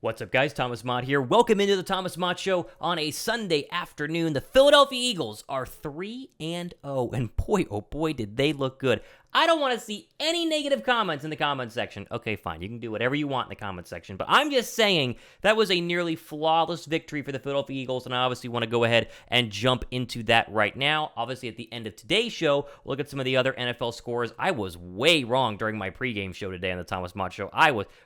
What's up, guys? Thomas Mott here. Welcome into the Thomas Mott Show on a Sunday afternoon. The Philadelphia Eagles are 3-0, and boy, oh boy, did they look good. I don't want to see any negative comments in the comment section. Okay, fine. You can do whatever you want in the comment section. But I'm just saying that was a nearly flawless victory for the Philadelphia Eagles, and I obviously want to go ahead and jump into that right now. Obviously, at the end of today's show, we'll look at some of the other NFL scores. I was way wrong during my pregame show today on the Thomas Mott Show.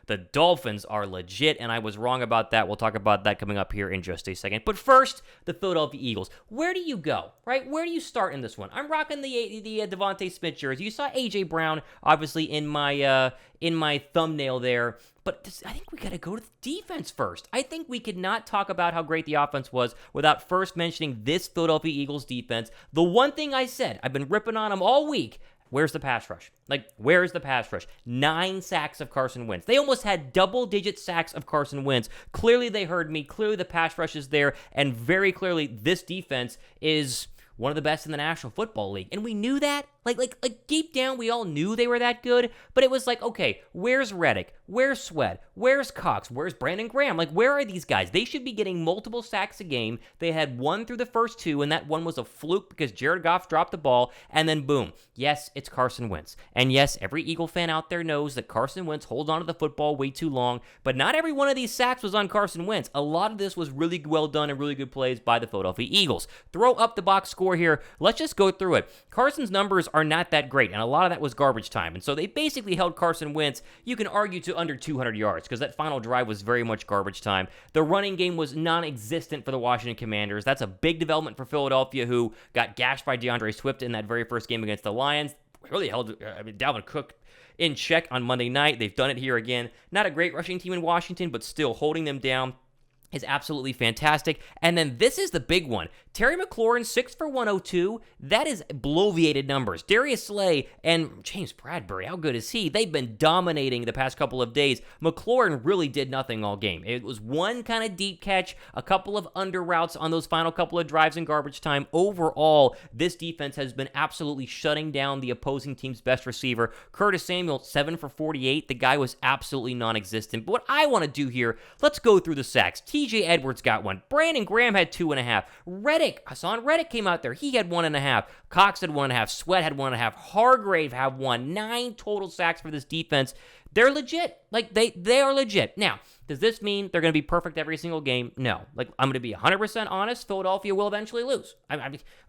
The Dolphins are legit, and I was wrong about that. We'll talk about that coming up here in just a second. But first, the Philadelphia Eagles. Where do you go, right? Where do you start in this one? I'm rocking the DeVonta Smith jersey. You saw A.J. Brown, obviously, in my thumbnail there. But I think we got to go to the defense first. I think we could not talk about how great the offense was without first mentioning this Philadelphia Eagles defense. The one thing I said, I've been ripping on them all week. Where's the pass rush? Where's the pass rush? 9 sacks of Carson Wentz. They almost had double-digit sacks of Carson Wentz. Clearly, they heard me. Clearly, the pass rush is there. And very clearly, this defense is one of the best in the National Football League. And we knew that. Like deep down, we all knew they were that good. But it was like, okay, where's Reddick? Where's Sweat? Where's Cox? Where's Brandon Graham? Where are these guys? They should be getting multiple sacks a game. They had one through the first 2, and that one was a fluke because Jared Goff dropped the ball, and then boom. Yes, it's Carson Wentz. And yes, every Eagle fan out there knows that Carson Wentz holds onto the football way too long, but not every one of these sacks was on Carson Wentz. A lot of this was really well done and really good plays by the Philadelphia Eagles. Throw up the box score here. Let's just go through it. Carson's numbers are not that great, and a lot of that was garbage time. And so they basically held Carson Wentz, you can argue, to under 200 yards because that final drive was very much garbage time. The running game was non-existent for the Washington Commanders. That's a big development for Philadelphia, who got gashed by DeAndre Swift in that very first game against the Lions. Really held Dalvin Cook in check on Monday night. They've done it here again. Not a great rushing team in Washington, but still holding them down is absolutely fantastic. And then this is the big one. Terry McLaurin, 6 for 102. That is bloviated numbers. Darius Slay and James Bradbury, how good is he? They've been dominating the past couple of days. McLaurin really did nothing all game. It was one kind of deep catch, a couple of under routes on those final couple of drives in garbage time. Overall, this defense has been absolutely shutting down the opposing team's best receiver. Curtis Samuel, 7 for 48. The guy was absolutely non-existent. But what I want to do here, let's go through the sacks. T.J. Edwards got one. Brandon Graham had 2.5. Hassan Reddick came out there. He had 1.5. Cox had 1.5. Sweat had 1.5. Hargrave had 1. 9 total sacks for this defense. They're legit. They are legit. Now, does this mean they're going to be perfect every single game? No. I'm going to be 100% honest. Philadelphia will eventually lose. I'm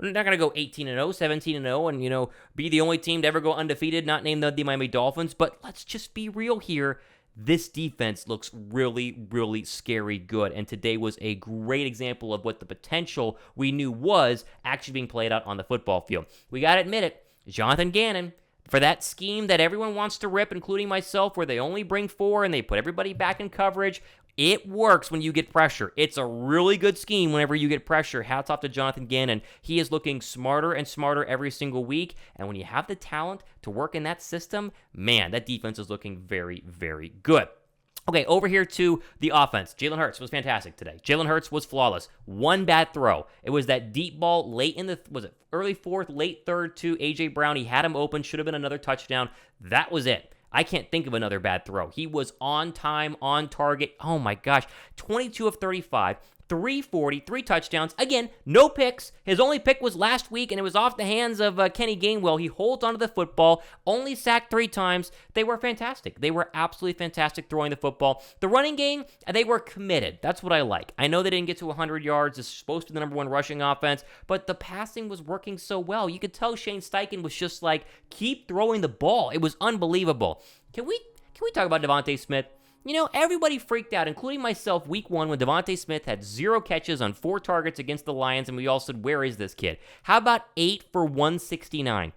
not going to go 18-0, 17-0, and, be the only team to ever go undefeated, not named the Miami Dolphins. But let's just be real here. This defense looks really, really scary good, and today was a great example of what the potential we knew was actually being played out on the football field. We got to admit it, Jonathan Gannon, for that scheme that everyone wants to rip, including myself, where they only bring 4 and they put everybody back in coverage, it works when you get pressure. It's a really good scheme whenever you get pressure. Hats off to Jonathan Gannon. He is looking smarter and smarter every single week. And when you have the talent to work in that system, man, that defense is looking very, very good. Okay, over here to the offense. Jalen Hurts was fantastic today. Jalen Hurts was flawless. One bad throw. It was that deep ball late in early 4th, late 3rd to A.J. Brown. He had him open. Should have been another touchdown. That was it. I can't think of another bad throw. He was on time, on target. Oh my gosh. 22 of 35, 340, 3 touchdowns. Again, no picks. His only pick was last week, and it was off the hands of Kenny Gainwell. He holds onto the football, only sacked 3 times. They were fantastic. They were absolutely fantastic throwing the football. The running game, they were committed. That's what I like. I know they didn't get to 100 yards. It's supposed to be the number 1 rushing offense, but the passing was working so well. You could tell Shane Steichen was just keep throwing the ball. It was unbelievable. Can we talk about DeVonta Smith? Everybody freaked out, including myself, week 1 when DeVonta Smith had 0 catches on 4 targets against the Lions, and we all said, where is this kid? How about 8 for 169?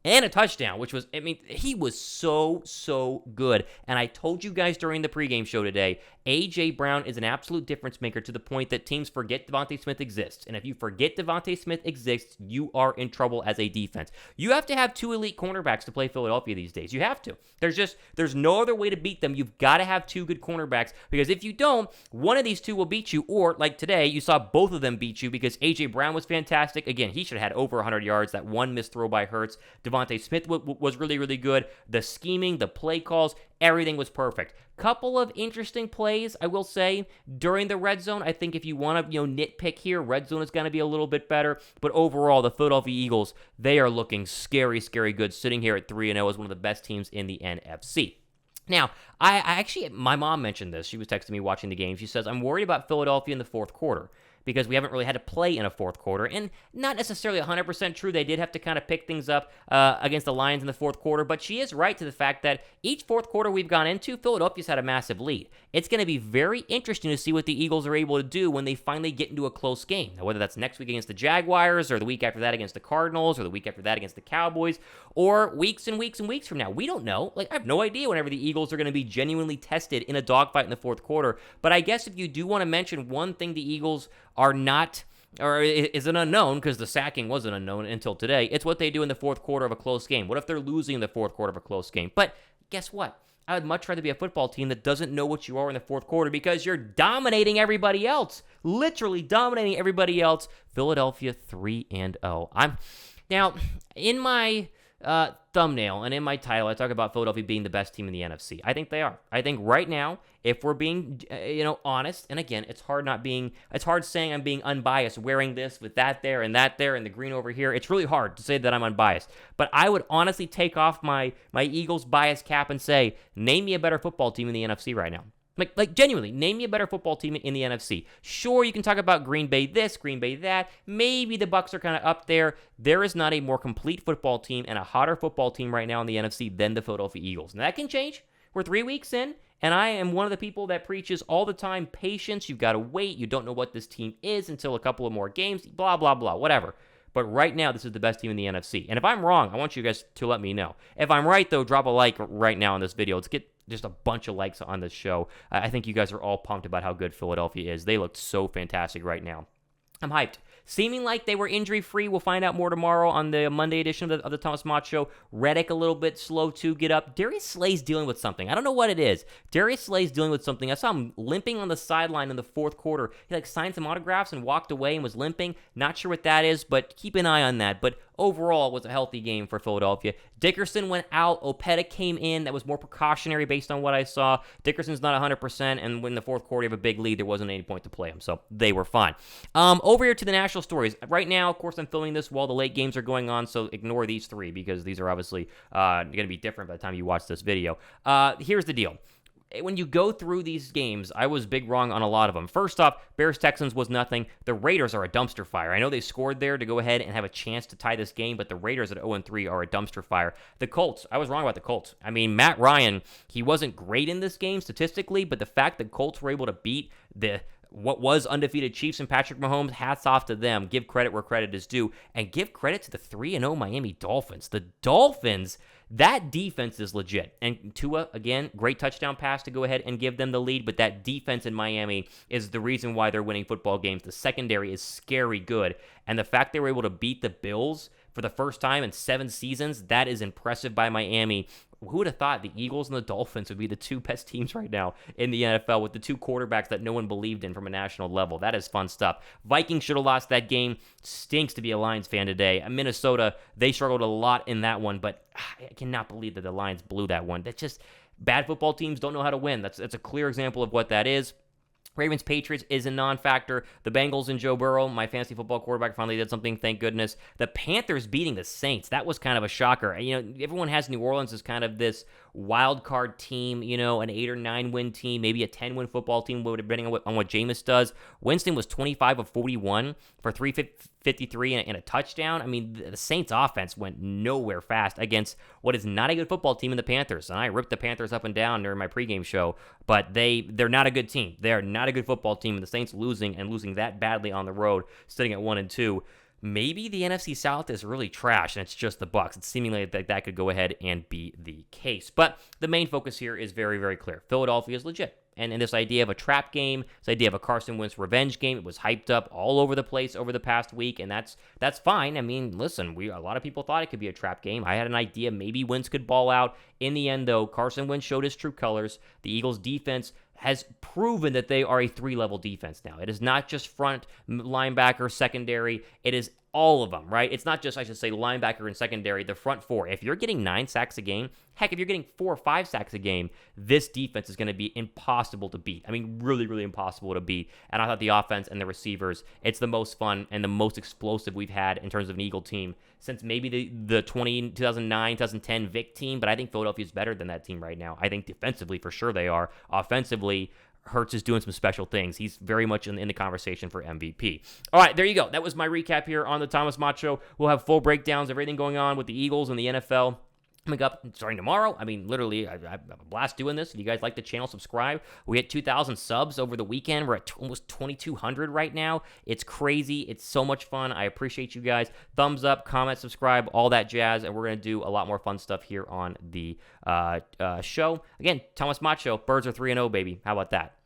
And a touchdown, which was, he was so good. And I told you guys during the pregame show today, A.J. Brown is an absolute difference maker to the point that teams forget DeVonta Smith exists. And if you forget DeVonta Smith exists, you are in trouble as a defense. You have to have 2 elite cornerbacks to play Philadelphia these days. You have to. There's no other way to beat them. You've got to have 2 good cornerbacks, because if you don't, one of these 2 will beat you, or like today, you saw both of them beat you because A.J. Brown was fantastic. Again, he should have had over 100 yards. That one missed throw by Hurts. DeVonta DeVonta Smith was really, really good. The scheming, the play calls, everything was perfect. Couple of interesting plays, I will say, during the red zone. I think if you want to, nitpick here, red zone is going to be a little bit better. But overall, the Philadelphia Eagles, they are looking scary, scary good, sitting here at 3-0 as one of the best teams in the NFC. Now, I actually, my mom mentioned this. She was texting me watching the game. She says, I'm worried about Philadelphia in the fourth quarter because we haven't really had to play in a fourth quarter. And not necessarily 100% true. They did have to kind of pick things up against the Lions in the fourth quarter. But she is right to the fact that each fourth quarter we've gone into, Philadelphia's had a massive lead. It's going to be very interesting to see what the Eagles are able to do when they finally get into a close game. Now, whether that's next week against the Jaguars or the week after that against the Cardinals or the week after that against the Cowboys or weeks and weeks and weeks from now. We don't know. I have no idea whenever the Eagles are going to be genuinely tested in a dogfight in the fourth quarter. But I guess if you do want to mention one thing the Eagles are not, or is an unknown, because the sacking was an unknown until today, it's what they do in the fourth quarter of a close game. What if they're losing in the fourth quarter of a close game? But guess what? I would much rather be a football team that doesn't know what you are in the fourth quarter because you're dominating everybody else. Literally dominating everybody else. Philadelphia 3-0. Now, in my thumbnail and in my title, I talk about Philadelphia being the best team in the NFC. I think they are. I think right now, if we're being, honest, and again, it's hard saying I'm being unbiased, wearing this with that there and the green over here. It's really hard to say that I'm unbiased. But I would honestly take off my Eagles bias cap and say, name me a better football team in the NFC right now. Like genuinely, name me a better football team in the NFC. Sure, you can talk about Green Bay this, Green Bay that. Maybe the Bucs are kind of up there. There is not a more complete football team and a hotter football team right now in the NFC than the Philadelphia Eagles. And that can change. We're 3 weeks in, and I am one of the people that preaches all the time patience. You've got to wait. You don't know what this team is until a couple of more games, blah, blah, blah, whatever. But right now, this is the best team in the NFC. And if I'm wrong, I want you guys to let me know. If I'm right, though, drop a like right now on this video. Let's get just a bunch of likes on this show. I think you guys are all pumped about how good Philadelphia is. They look so fantastic right now. I'm hyped. Seeming like they were injury-free. We'll find out more tomorrow on the Monday edition of the Thomas Mott Show. Reddick a little bit slow to get up. Darius Slay's dealing with something. I don't know what it is. Darius Slay's dealing with something. I saw him limping on the sideline in the fourth quarter. He signed some autographs and walked away and was limping. Not sure what that is, but keep an eye on that. But overall, it was a healthy game for Philadelphia. Dickerson went out. Opeta came in. That was more precautionary based on what I saw. Dickerson's not 100%, and when the fourth quarter you have a big lead, there wasn't any point to play him, so they were fine. Over here to the national stories. Right now, of course, I'm filming this while the late games are going on, so ignore these three because these are obviously going to be different by the time you watch this video. Here's the deal. When you go through these games, I was big wrong on a lot of them. First off, Bears-Texans was nothing. The Raiders are a dumpster fire. I know they scored there to go ahead and have a chance to tie this game, but the Raiders at 0-3 are a dumpster fire. The Colts, I was wrong about the Colts. I mean, Matt Ryan, he wasn't great in this game statistically, but the fact that Colts were able to beat what was undefeated Chiefs and Patrick Mahomes, hats off to them. Give credit where credit is due, and give credit to the 3-0 Miami Dolphins. The Dolphins, that defense is legit. And Tua, again, great touchdown pass to go ahead and give them the lead, but that defense in Miami is the reason why they're winning football games. The secondary is scary good, and the fact they were able to beat the Bills for the first time in 7 seasons, that is impressive by Miami. Who would have thought the Eagles and the Dolphins would be the two best teams right now in the NFL with the two quarterbacks that no one believed in from a national level? That is fun stuff. Vikings should have lost that game. Stinks to be a Lions fan today. Minnesota, they struggled a lot in that one, but I cannot believe that the Lions blew that one. That's just bad football teams don't know how to win. That's a clear example of what that is. Ravens-Patriots is a non-factor. The Bengals and Joe Burrow, my fantasy football quarterback, finally did something, thank goodness. The Panthers beating the Saints, that was kind of a shocker. Everyone has New Orleans as kind of this wild card team, an 8 or 9 win team, maybe a 10-win football team, depending on what Jameis does. Winston was 25 of 41 for 353 and a touchdown. I mean, the Saints offense went nowhere fast against what is not a good football team in the Panthers. And I ripped the Panthers up and down during my pregame show, but they're not a good team. They're not a good football team, and the Saints losing that badly on the road, sitting at 1-2. Maybe the NFC South is really trash, and it's just the Bucs. It's seemingly that could go ahead and be the case. But the main focus here is very, very clear. Philadelphia is legit. And this idea of a trap game, this idea of a Carson Wentz revenge game, it was hyped up all over the place over the past week, and that's fine. I mean, listen, a lot of people thought it could be a trap game. I had an idea maybe Wentz could ball out. In the end, though, Carson Wentz showed his true colors. The Eagles' defense has proven that they are a 3-level defense now. It is not just front linebacker, secondary. It is all of them, right? It's not just, I should say, linebacker and secondary, the front four. If you're getting 9 sacks a game, heck, if you're getting 4 or 5 sacks a game, this defense is going to be impossible to beat. I mean, really, really impossible to beat. And I thought the offense and the receivers, it's the most fun and the most explosive we've had in terms of an Eagle team since maybe the 2009, 2010 Vic team. But I think Philadelphia's better than that team right now. I think defensively, for sure they are. Offensively, Hurts is doing some special things. He's very much in the conversation for MVP. All right, there you go. That was my recap here on the Thomas Mott Show. We'll have full breakdowns of everything going on with the Eagles and the NFL coming up starting tomorrow. I mean, literally, I have a blast doing this. If you guys like the channel, subscribe. We hit 2,000 subs over the weekend. We're at almost 2,200 right now. It's crazy. It's so much fun. I appreciate you guys. Thumbs up, comment, subscribe, all that jazz. And we're going to do a lot more fun stuff here on the show. Again, Thomas Mott Show. Birds are 3-0, baby. How about that?